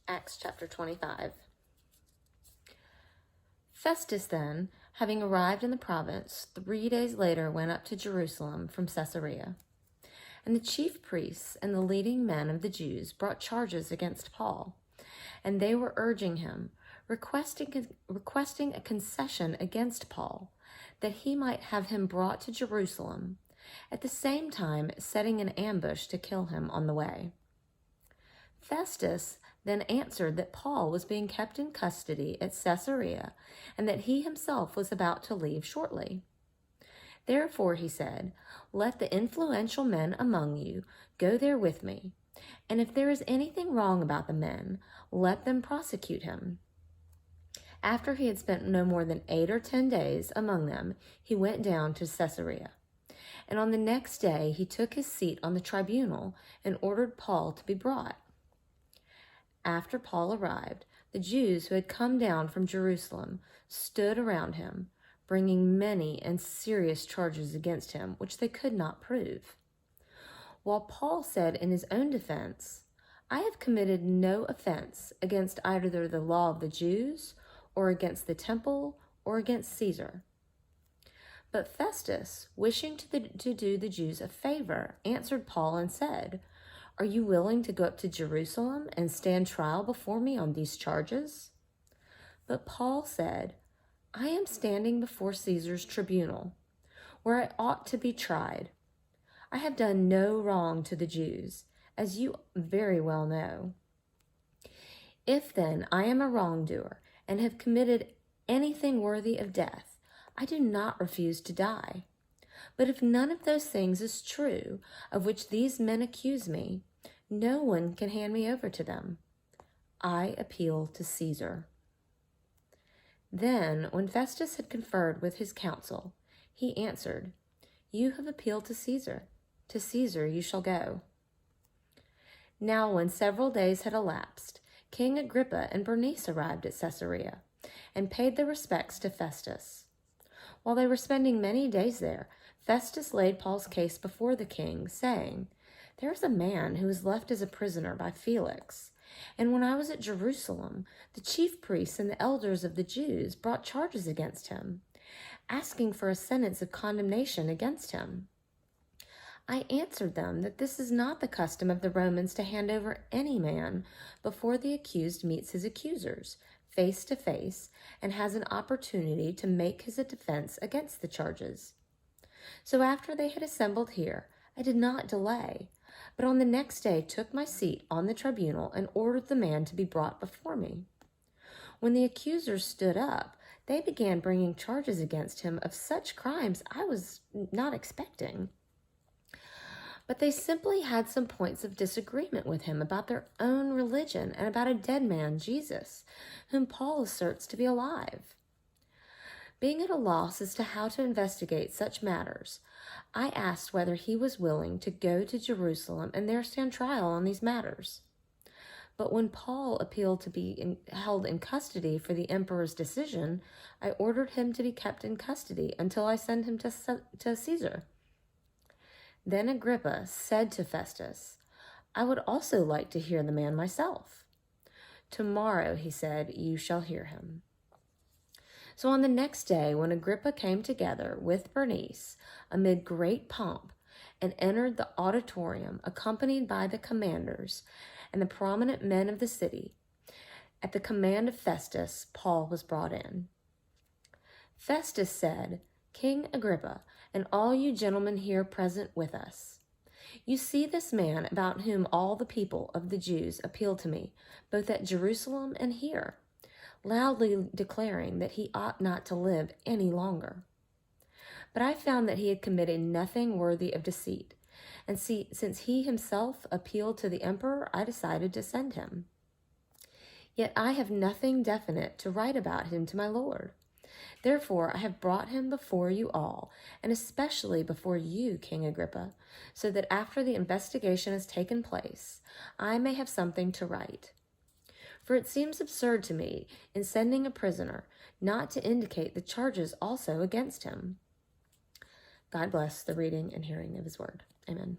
Acts chapter 25. Festus then, having arrived in the province, 3 days later went up to Jerusalem from Caesarea. And the chief priests and the leading men of the Jews brought charges against Paul, and they were urging him, requesting a concession against Paul, that he might have him brought to Jerusalem, at the same time setting an ambush to kill him on the way. Festus then answered that Paul was being kept in custody at Caesarea, and that he himself was about to leave shortly. Therefore, he said, let the influential men among you go there with me, and if there is anything wrong about the men, let them prosecute him. After he had spent no more than 8 or 10 days among them, he went down to Caesarea. And on the next day he took his seat on the tribunal and ordered Paul to be brought. After Paul arrived, the Jews who had come down from Jerusalem stood around him, bringing many and serious charges against him, which they could not prove. While Paul said in his own defense, I have committed no offense against either the law of the Jews, or against the temple, or against Caesar. But Festus, wishing to do the Jews a favor, answered Paul and said, are you willing to go up to Jerusalem and stand trial before me on these charges? But Paul said, I am standing before Caesar's tribunal, where I ought to be tried. I have done no wrong to the Jews, as you very well know. If then I am a wrongdoer and have committed anything worthy of death, I do not refuse to die. But if none of those things is true, of which these men accuse me, no one can hand me over to them. I appeal to Caesar. Then, when Festus had conferred with his council, he answered, you have appealed to Caesar. To Caesar you shall go. Now, when several days had elapsed, King Agrippa and Bernice arrived at Caesarea and paid their respects to Festus. While they were spending many days there, Festus laid Paul's case before the king, saying, there is a man who was left as a prisoner by Felix, and when I was at Jerusalem, the chief priests and the elders of the Jews brought charges against him, asking for a sentence of condemnation against him. I answered them that this is not the custom of the Romans to hand over any man before the accused meets his accusers, face to face, and has an opportunity to make his defense against the charges. So after they had assembled here, I did not delay, but on the next day took my seat on the tribunal and ordered the man to be brought before me. When the accusers stood up, they began bringing charges against him of such crimes I was not expecting. But they simply had some points of disagreement with him about their own religion and about a dead man, Jesus, whom Paul asserts to be alive. Being at a loss as to how to investigate such matters, I asked whether he was willing to go to Jerusalem and there stand trial on these matters. But when Paul appealed to be held in custody for the emperor's decision, I ordered him to be kept in custody until I send him to Caesar. Then Agrippa said to Festus, I would also like to hear the man myself. Tomorrow, he said, you shall hear him. So on the next day, when Agrippa came together with Bernice amid great pomp and entered the auditorium accompanied by the commanders and the prominent men of the city, at the command of Festus, Paul was brought in. Festus said, King Agrippa, and all you gentlemen here present with us, you see this man about whom all the people of the Jews appeal to me, both at Jerusalem and here, loudly declaring that he ought not to live any longer. But I found that he had committed nothing worthy of deceit, and since he himself appealed to the emperor, I decided to send him. Yet I have nothing definite to write about him to my lord. Therefore I have brought him before you all, and especially before you, King Agrippa, so that after the investigation has taken place, I may have something to write. For it seems absurd to me, in sending a prisoner, not to indicate the charges also against him. God bless the reading and hearing of his word. Amen.